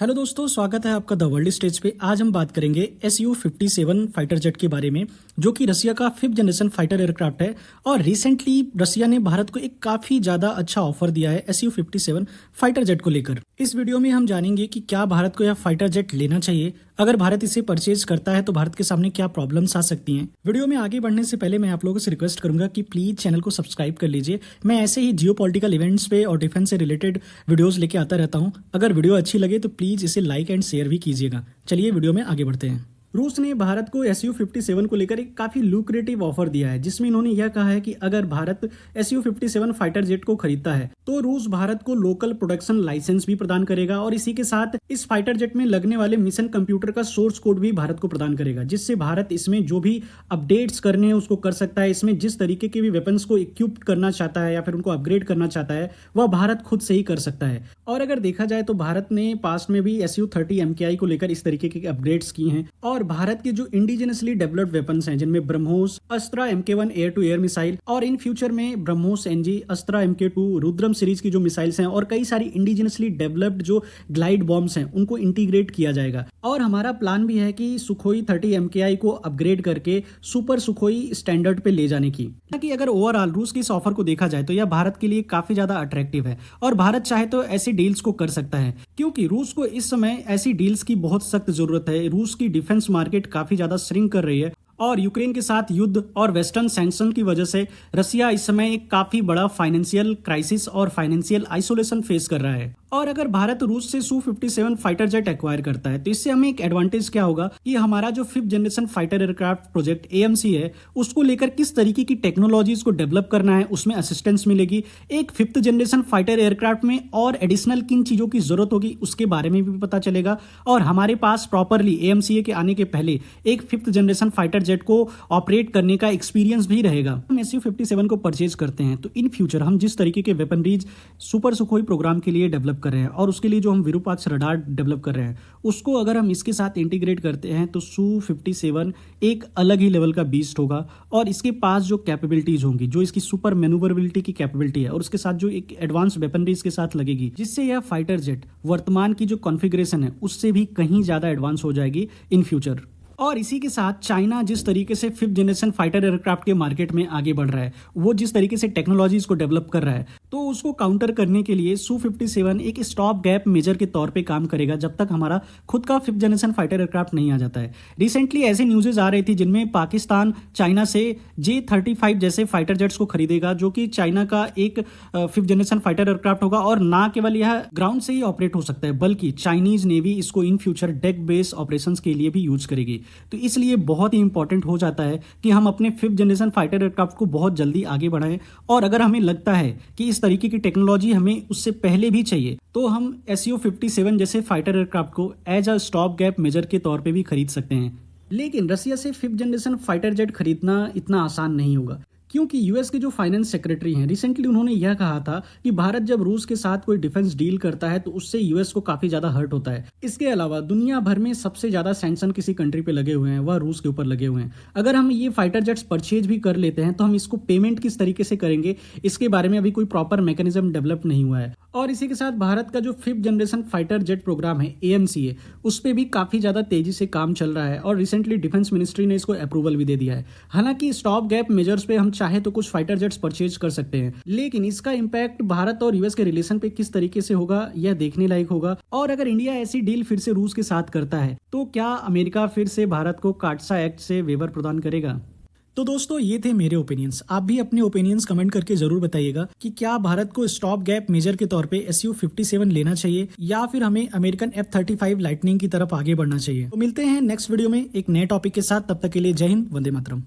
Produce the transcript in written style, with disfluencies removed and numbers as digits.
Hello दोस्तों, स्वागत है आपका द वर्ल्ड स्टेज पे। आज हम बात करेंगे Su-57 फाइटर जेट के बारे में, जो कि रसिया का 5th जनरेशन फाइटर एयरक्राफ्ट है। और रिसेंटली रसिया ने भारत को एक काफी ज्यादा अच्छा ऑफर दिया है Su-57 फाइटर जेट को लेकर। इस वीडियो में हम जानेंगे कि क्या भारत को यह फाइटर जेट लेना चाहिए, अगर भारत इसे परचेज करता है तो भारत के सामने क्या प्रॉब्लम्स आ सकती हैं। वीडियो में आगे बढ़ने से पहले मैं आप लोगों से रिक्वेस्ट करूंगा कि प्लीज चैनल को सब्सक्राइब कर लीजिए। मैं ऐसे ही जियोपॉलिटिकल इवेंट्स पे और डिफेंस से रिलेटेड वीडियोस लेके आता रहता हूं। अगर वीडियो अच्छी लगे तो प्लीज इसे लाइक एंड शेयर भी कीजिएगा। चलिए वीडियो में आगे बढ़ते हैं। रूस ने भारत को Su-57 को लेकर एक काफी लुक्रेटिव ऑफर दिया है, जिसमें इन्होंने यह कहा है कि अगर भारत Su-57 फाइटर जेट को खरीदता है तो रूस भारत को लोकल प्रोडक्शन लाइसेंस भी प्रदान करेगा और इसी के साथ इस फाइटर जेट में लगने वाले मिशन कंप्यूटर का सोर्स कोड भी भारत को प्रदान करेगा, जिससे भारत इसमें जो भी अपडेट्स करने हैं उसको कर सकता है। इसमें जिस तरीके के भी वेपन्स को इक्विप करना चाहता है या फिर उनको अपग्रेड करना चाहता है वह भारत खुद से ही कर सकता है। और अगर देखा जाए तो भारत ने पास्ट में भी Su-30 MKI को लेकर इस तरीके के अपग्रेड्स किए हैं। और भारत के जो इंडिजिनसली डेवलप्ड वेपन्स हैं, जिनमें BrahMos, Astra MK1 air to air missile और इन फ्यूचर में BrahMos NG, Astra MK2, Rudram series की जो मिसाइल्स हैं और कई सारी इंडिजिनसली डेवलप्ड जो ग्लाइड बॉम्ब्स हैं उनको इंटीग्रेट किया जाएगा। और हमारा प्लान भी है कि सुखोई 30 MKI को अपग्रेड करके सुपर सुखोई स्टैंडर्ड पे ले जाने की। कि अगर ओवरऑल रूस के इस ऑफर को देखा जाए तो यह भारत के लिए काफी ज्यादा अट्रैक्टिव है और भारत चाहे तो ऐसी डील्स को कर सकता है, क्योंकि रूस को इस समय ऐसी डील्स की बहुत सख्त जरूरत है। रूस की डिफेंस मार्केट काफी ज्यादा श्रिंक कर रही है और यूक्रेन के साथ युद्ध और वेस्टर्न सैंक्शन की वजह से रसिया इस समय एक काफी बड़ा फाइनेंशियल क्राइसिस और फाइनेंशियल आइसोलेशन फेस कर रहा है। और अगर भारत रूस से Su-57 फाइटर जेट एक्वायर करता है तो इससे हमें एक एडवांटेज क्या होगा कि हमारा जो 5th generation fighter aircraft project AMC है उसको लेकर किस तरीके की टेक्नोलॉजीज को डेवलप करना है उसमें असिस्टेंस मिलेगी। एक 5th जनरेशन फाइटर एयरक्राफ्ट में और एडिशनल किन चीजों की जरूरत होगी उसके बारे में भी पता चलेगा और हमारे पास प्रॉपरली AMCA के आने के पहले एक 5th जनरेशन फाइटर जेट को ऑपरेट करने का एक्सपीरियंस भी रहेगा। हम Su-57 को परचेज करते हैं तो इन फ्यूचर हम जिस तरीके के वेपनरीज सुपर सुखोई प्रोग्राम के लिए डेवलप कर रहे हैं और उसके लिए जो हम विरूपाक्ष रडार डेवलप कर रहे हैं उसको अगर हम इसके साथ इंटीग्रेट करते हैं तो Su-57 एक अलग ही लेवल का बीस्ट होगा। और इसके पास जो कैपेबिलिटीज होंगी, जो इसकी सुपर मैन्यूवरेबिलिटी की कैपेबिलिटी है और उसके साथ जो एक एडवांस वेपनरी इसके साथ लगेगी, जिससे यह फाइटर जेट वर्तमान की जो कॉन्फ़िगरेशन है उससे भी कहीं ज्यादा एडवांस हो जाएगी इन फ्यूचर। और इसी के साथ चाइना जिस तरीके से 5th जनरेशन फाइटर एयरक्राफ्ट के मार्केट में आगे बढ़ रहा है, वो जिस तरीके से टेक्नोलॉजीज को डेवलप कर रहा है, तो उसको काउंटर करने के लिए Su-57 एक स्टॉप गैप मेजर के तौर पे काम करेगा जब तक हमारा खुद का 5th जनरेशन फाइटर एयरक्राफ्ट नहीं आ जाता है। रिसेंटली ऐसे न्यूज़ेज आ रही थी जिनमें पाकिस्तान चाइना से J-35 जैसे फाइटर जेट्स को खरीदेगा, जो कि चाइना का एक 5th जनरेशन फाइटर एयरक्राफ्ट होगा। और ना केवल यह ग्राउंड से ही ऑपरेट हो सकता है बल्कि चाइनीज नेवी इसको in future deck based operations के लिए भी यूज करेगी। तो इसलिए बहुत ही इंपॉर्टेंट हो जाता है कि हम अपने 5th जनरेशन फाइटर एयरक्राफ्ट को बहुत जल्दी आगे बढ़ाएं। और अगर हमें लगता है कि इस तरीके की टेक्नोलॉजी हमें उससे पहले भी चाहिए तो हम Su-57 जैसे फाइटर एयरक्राफ्ट को as a stop gap measure के तौर पे भी खरीद सकते हैं। लेकिन रसिया से 5th जनरेशन फाइटर जेट खरीदना इतना आसान नहीं होगा, क्योंकि यूएस के जो फाइनेंस सेक्रेटरी हैं रिसेंटली उन्होंने यह कहा था कि भारत जब रूस के साथ कोई डिफेंस डील करता है तो उससे यूएस को काफी ज्यादा हर्ट होता है। इसके अलावा दुनिया भर में सबसे ज्यादा सैंक्शन किसी कंट्री पे लगे हुए हैं वह रूस के ऊपर लगे हुए हैं। अगर हम ये फाइटर जेट्स परचेज भी कर लेते हैं तो हम इसको पेमेंट किस तरीके से करेंगे इसके बारे में अभी कोई प्रॉपर मैकेनिज्म डेवलप नहीं हुआ है। और इसी के साथ भारत का जो 5th generation fighter jet program है AMCA, उस पर भी काफी ज्यादा तेजी से काम चल रहा है और रिसेंटली डिफेंस मिनिस्ट्री ने इसको अप्रूवल भी दे दिया है। हालांकि स्टॉप गैप मेजर्स पे हम चाहे तो कुछ फाइटर जेट्स परचेज कर सकते हैं, लेकिन इसका इंपैक्ट भारत और यूएस के रिलेशन पे किस तरीके से होगा यह देखने लायक होगा। और अगर इंडिया ऐसी डील फिर से रूस के साथ करता है तो क्या अमेरिका फिर से भारत को काटसा एक्ट से वेवर प्रदान करेगा? तो दोस्तों, ये थे मेरे ओपिनियंस। आप भी अपने ओपिनियंस कमेंट करके जरूर बताइएगा कि क्या भारत को स्टॉप गैप मेजर के तौर पे Su-57 लेना चाहिए या फिर हमें अमेरिकन F-35 लाइटनिंग की तरफ आगे बढ़ना चाहिए। तो मिलते हैं नेक्स्ट वीडियो में एक नए टॉपिक के साथ। तब तक के लिए जय हिंद, वंदे मातरम।